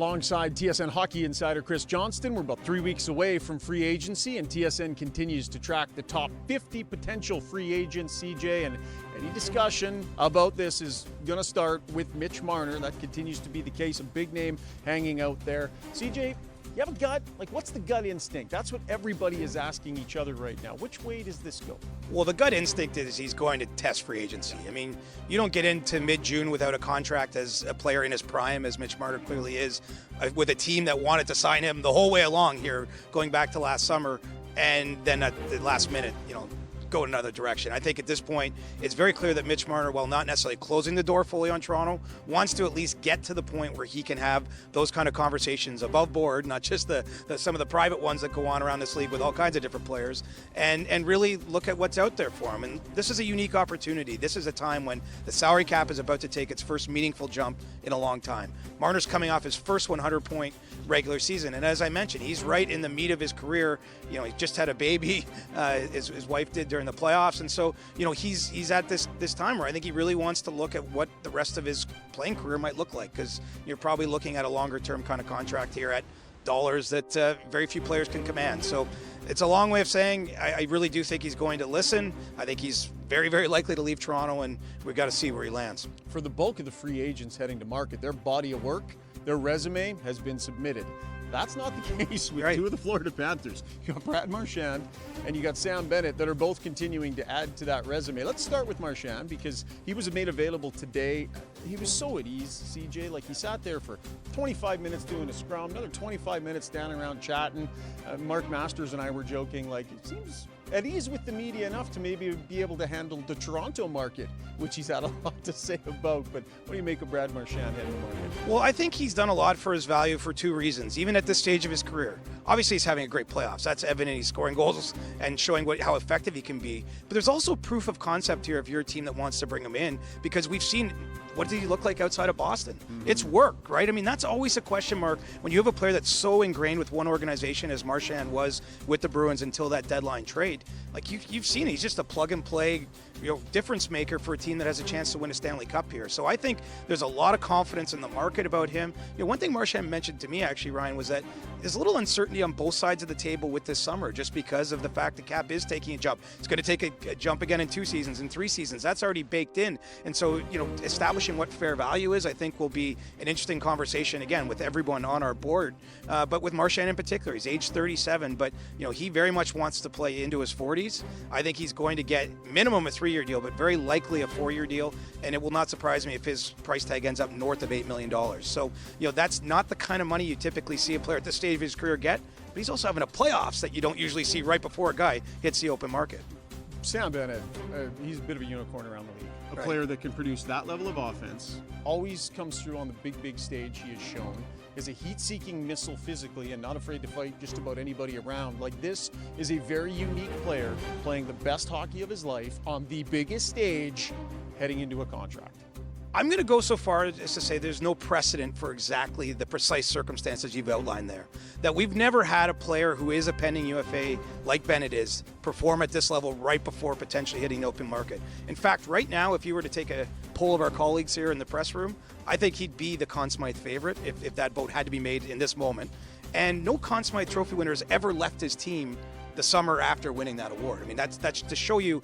Alongside TSN hockey insider Chris Johnston, we're about 3 weeks away from free agency, and TSN continues to track the top 50 potential free agents, CJ, and any discussion about this is going to start with Mitch Marner. That continues to be the case, a big name hanging out there. CJ, you have a gut? Like, what's the gut instinct? That's what everybody is asking each other right now. Which way does this go? Well, the gut instinct is he's going to test free agency. I mean, you don't get into mid-June without a contract as a player in his prime, as Mitch Marner clearly is, with a team that wanted to sign him the whole way along here, going back to last summer, and then at the last minute, go in another direction. I think at this point, it's very clear that Mitch Marner, while not necessarily closing the door fully on Toronto, wants to at least get to the point where he can have those kind of conversations above board, not just some of the private ones that go on around this league with all kinds of different players, and really look at what's out there for him. And this is a unique opportunity. This is a time when the salary cap is about to take its first meaningful jump in a long time. Marner's coming off his first 100-point regular season, and as I mentioned, he's right in the meat of his career. He just had a baby, his wife did during the playoffs, and so he's at this time where I think he really wants to look at what the rest of his playing career might look like, because you're probably looking at a longer term kind of contract here at dollars that very few players can command. So it's a long way of saying I really do think he's going to listen. I think he's very, very likely to leave Toronto, and we've got to see where he lands. For the bulk of the free agents heading to market, their body of work, their resume has been submitted. That's not the case with two of the Florida Panthers. You got Brad Marchand and you got Sam Bennett that are both continuing to add to that resume. Let's start with Marchand because he was made available today. He was so at ease, CJ. Like, he sat there for 25 minutes doing a scrum, another 25 minutes standing around chatting. Mark Masters and I were joking, like, it seems at ease with the media enough to maybe be able to handle the Toronto market, which he's had a lot to say about. But what do you make of Brad Marchand heading to market? Well, I think he's done a lot for his value for two reasons, even at this stage of his career. Obviously, he's having a great playoffs. That's evident. He's scoring goals and showing how effective he can be. But there's also proof of concept here if you're a team that wants to bring him in, because we've seen what did he look like outside of Boston? It's work, right? I mean, that's always a question mark when you have a player that's so ingrained with one organization as Marchand was with the Bruins until that deadline trade. Like, you've seen it. He's just a plug-and-play difference maker for a team that has a chance to win a Stanley Cup here. So I think there's a lot of confidence in the market about him. One thing Marchand mentioned to me, actually, Ryan, was that there's a little uncertainty on both sides of the table with this summer, just because of the fact the cap is taking a jump. It's going to take a jump again in 2 seasons, in 3 seasons. That's already baked in. And so, establishing what fair value is, I think, will be an interesting conversation, again, with everyone on our board. But with Marchand in particular, he's age 37, but, he very much wants to play into his 40s. I think he's going to get minimum a 3-year deal, but very likely a 4-year deal. And it will not surprise me if his price tag ends up north of $8 million. So, that's not the kind of money you typically see a player at this stage of his career get. But he's also having a playoffs that you don't usually see right before a guy hits the open market. Sam Bennett, he's a bit of a unicorn around the league. A player that can produce that level of offense, always comes through on the big stage. He has shown is a heat-seeking missile physically and not afraid to fight just about anybody around. Like, this is a very unique player playing the best hockey of his life on the biggest stage heading into a contract. I'm going to go so far as to say there's no precedent for exactly the precise circumstances you've outlined there. That we've never had a player who is a pending UFA, like Bennett is, perform at this level right before potentially hitting the open market. In fact, right now, if you were to take a poll of our colleagues here in the press room, I think he'd be the Conn Smythe favorite if that vote had to be made in this moment. And no Conn Smythe Trophy winner has ever left his team the summer after winning that award. I mean, that's to show you,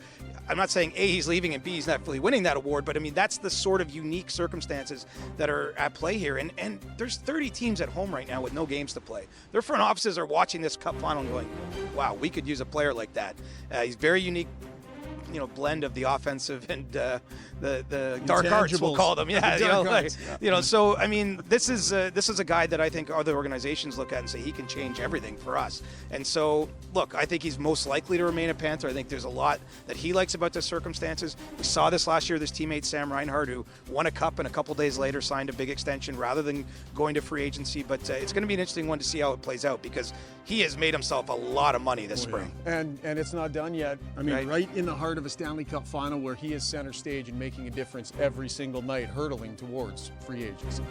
I'm not saying A, he's leaving, and B, he's not fully winning that award, but I mean, that's the sort of unique circumstances that are at play here. And there's 30 teams at home right now with no games to play. Their front offices are watching this Cup final and going, wow, we could use a player like that. He's very unique, blend of the offensive and the dark arts, we'll call them. Yeah, so I mean, this is a guy that I think other organizations look at and say he can change everything for us. And so, look, I think he's most likely to remain a Panther. I think there's a lot that he likes about the circumstances. We saw this last year, this teammate Sam Reinhart, who won a cup and a couple days later signed a big extension rather than going to free agency. But it's going to be an interesting one to see how it plays out, because he has made himself a lot of money this spring. And it's not done yet. I mean, right in the heart of a Stanley Cup final where he is center stage and making a difference every single night, hurtling towards free agency.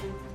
you.